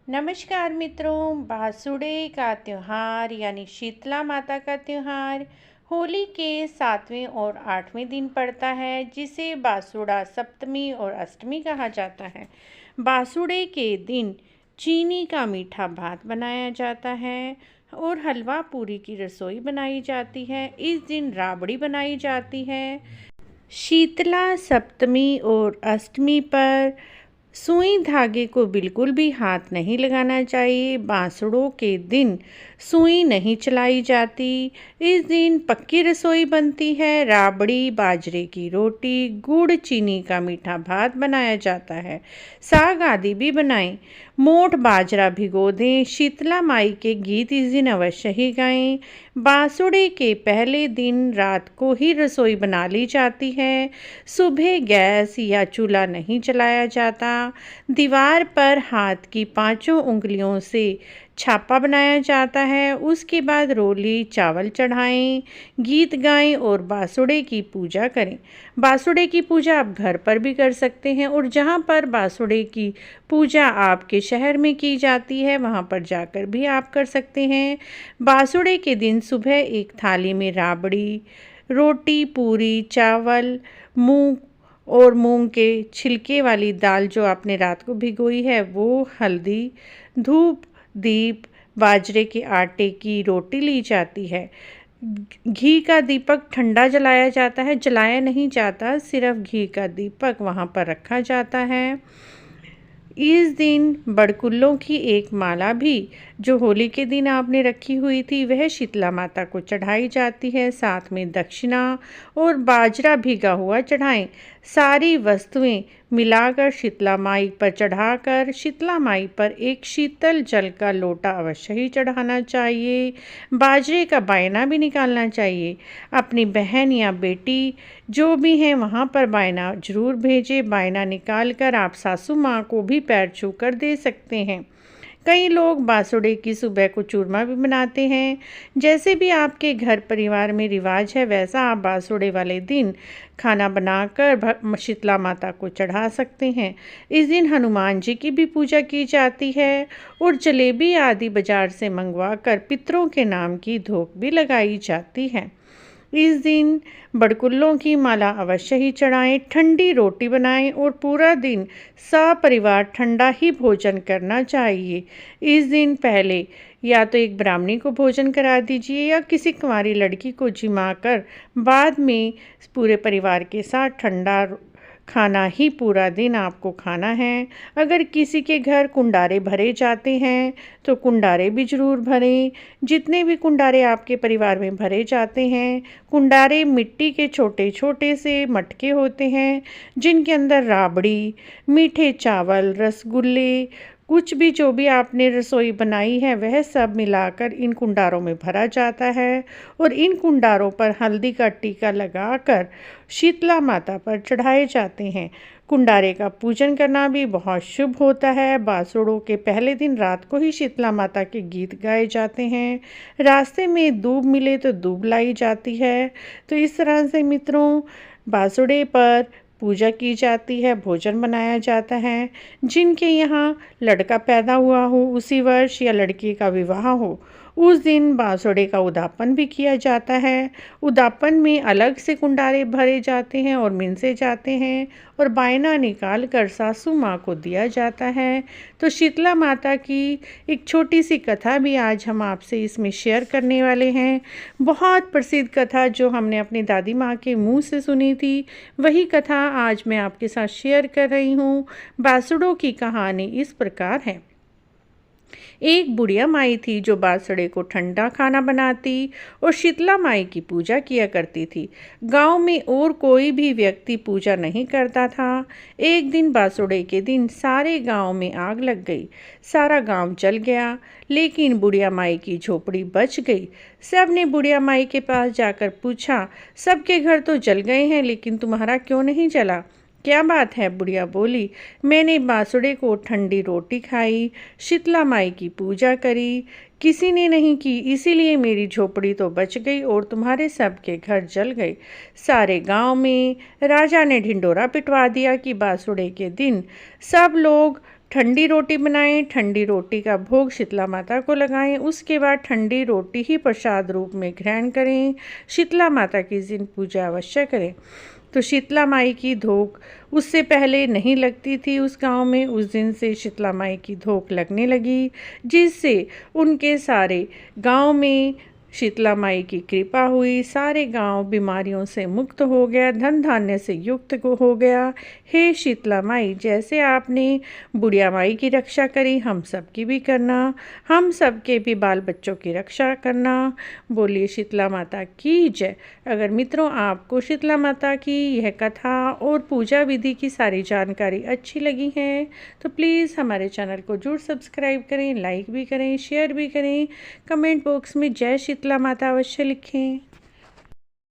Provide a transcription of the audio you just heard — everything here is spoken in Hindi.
नमस्कार मित्रों, बासुड़े का त्योहार यानी शीतला माता का त्योहार होली के 7वें और 8वें दिन पड़ता है, जिसे बासुड़ा सप्तमी और अष्टमी कहा जाता है। बासुड़े के दिन चीनी का मीठा भात बनाया जाता है और हलवा पूरी की रसोई बनाई जाती है। इस दिन राबड़ी बनाई जाती है। शीतला सप्तमी और अष्टमी पर सुई धागे को बिल्कुल भी हाथ नहीं लगाना चाहिए। बांसुड़ों के दिन सुई नहीं चलाई जाती। इस दिन पक्की रसोई बनती है। राबड़ी, बाजरे की रोटी, गुड़, चीनी का मीठा भात बनाया जाता है। साग आदि भी बनाएं। मोठ बाजरा भिगो दें। शीतला माई के गीत इस दिन अवश्य ही गाएं। बांसुड़े के पहले दिन रात को ही रसोई बना ली जाती है। सुबह गैस या चूल्हा नहीं जलाया जाता। दीवार पर हाथ की पांचों उंगलियों से छापा बनाया जाता है। उसके बाद रोली चावल चढ़ाएं, गीत गाएं और बासुड़े की पूजा करें। बासुड़े की पूजा आप घर पर भी कर सकते हैं और जहां पर बासुड़े की पूजा आपके शहर में की जाती है वहां पर जाकर भी आप कर सकते हैं। बासुड़े के दिन सुबह एक थाली में राबड़ी, रोटी, पूरी, चावल, मूंग और मूंग के छिलके वाली दाल जो आपने रात को भिगोई है वो, हल्दी, धूप, दीप, बाजरे के आटे की रोटी ली जाती है। घी का दीपक ठंडा जलाया जाता है, जलाया नहीं जाता, सिर्फ घी का दीपक वहाँ पर रखा जाता है। इस दिन बड़कुल्लों की एक माला भी जो होली के दिन आपने रखी हुई थी वह शीतला माता को चढ़ाई जाती है। साथ में दक्षिणा और बाजरा भीगा हुआ चढ़ाएं। सारी वस्तुएं मिलाकर शीतला माई पर चढ़ाकर शीतला माई पर एक शीतल जल का लोटा अवश्य ही चढ़ाना चाहिए। बाजरे का बायना भी निकालना चाहिए। अपनी बहन या बेटी जो भी हैं वहाँ पर बायना जरूर भेजें। बायना निकाल कर आप सासू माँ को भी पैर छू कर दे सकते हैं। कई लोग बासुड़े की सुबह को चूरमा भी बनाते हैं। जैसे भी आपके घर परिवार में रिवाज है वैसा आप बासुड़े वाले दिन खाना बनाकर शीतला माता को चढ़ा सकते हैं। इस दिन हनुमान जी की भी पूजा की जाती है और जलेबी आदि बाजार से मंगवा कर पितरों के नाम की धोक भी लगाई जाती है। इस दिन बड़कुल्लों की माला अवश्य ही चढ़ाएं। ठंडी रोटी बनाएं और पूरा दिन सपरिवार ठंडा ही भोजन करना चाहिए। इस दिन पहले या तो एक ब्राह्मणी को भोजन करा दीजिए या किसी कुंवारी लड़की को जिमा कर बाद में पूरे परिवार के साथ ठंडा खाना ही पूरा दिन आपको खाना है। अगर किसी के घर कुंडारे भरे जाते हैं तो कुंडारे भी ज़रूर भरें। जितने भी कुंडारे आपके परिवार में भरे जाते हैं, कुंडारे मिट्टी के छोटे छोटे से मटके होते हैं जिनके अंदर राबड़ी, मीठे चावल, रसगुल्ले, कुछ भी जो भी आपने रसोई बनाई है वह सब मिलाकर इन कुंडारों में भरा जाता है और इन कुंडारों पर हल्दी का टीका लगाकर शीतला माता पर चढ़ाए जाते हैं। कुंडारे का पूजन करना भी बहुत शुभ होता है। बासुड़ों के पहले दिन रात को ही शीतला माता के गीत गाए जाते हैं। रास्ते में दूब मिले तो दूब लाई जाती है। तो इस तरह से मित्रों बासुड़े पर पूजा की जाती है, भोजन बनाया जाता है। जिनके यहाँ लड़का पैदा हुआ हो उसी वर्ष या लड़की का विवाह हो उस दिन बांसुड़े का उद्यापन भी किया जाता है। उद्यापन में अलग से कुंडारे भरे जाते हैं और मिनसे जाते हैं और बायना निकाल कर सासू माँ को दिया जाता है। तो शीतला माता की एक छोटी सी कथा भी आज हम आपसे इसमें शेयर करने वाले हैं। बहुत प्रसिद्ध कथा जो हमने अपनी दादी माँ के मुंह से सुनी थी वही कथा आज मैं आपके साथ शेयर कर रही हूँ। बांसुड़ों की कहानी इस प्रकार है। एक बुढ़िया माई थी जो बासुड़े को ठंडा खाना बनाती और शीतला माई की पूजा किया करती थी। गांव में और कोई भी व्यक्ति पूजा नहीं करता था। एक दिन बासुड़े के दिन सारे गांव में आग लग गई। सारा गांव जल गया लेकिन बुढ़िया माई की झोपड़ी बच गई। सब ने बुढ़िया माई के पास जाकर पूछा, सबके घर तो जल गए हैं लेकिन तुम्हारा क्यों नहीं जला? क्या बात है? बुढ़िया बोली, मैंने बासुड़े को ठंडी रोटी खाई, शीतला माई की पूजा करी, किसी ने नहीं की, इसीलिए मेरी झोपड़ी तो बच गई और तुम्हारे सबके घर जल गए। सारे गांव में राजा ने ढिंडोरा पिटवा दिया कि बासुड़े के दिन सब लोग ठंडी रोटी बनाएं, ठंडी रोटी का भोग शीतला माता को लगाएं। उसके बाद ठंडी रोटी ही प्रसाद रूप में ग्रहण करें। शीतला माता की इस दिन पूजा अवश्य करें। तो शीतला माई की धोक उससे पहले नहीं लगती थी उस गांव में। उस दिन से शीतला माई की धोक लगने लगी, जिससे उनके सारे गांव में शीतला माई की कृपा हुई। सारे गांव बीमारियों से मुक्त हो गया, धन धान्य से युक्त हो गया। हे शीतला माई, जैसे आपने बुढ़िया माई की रक्षा करी, हम सब की भी करना, हम सब के भी बाल बच्चों की रक्षा करना। बोलिए शीतला माता की जय। अगर मित्रों आपको शीतला माता की यह कथा और पूजा विधि की सारी जानकारी अच्छी लगी है तो प्लीज़ हमारे चैनल को जरूर सब्सक्राइब करें, लाइक भी करें, शेयर भी करें। कमेंट बॉक्स में जय शीतला माता अवश्य लिखें।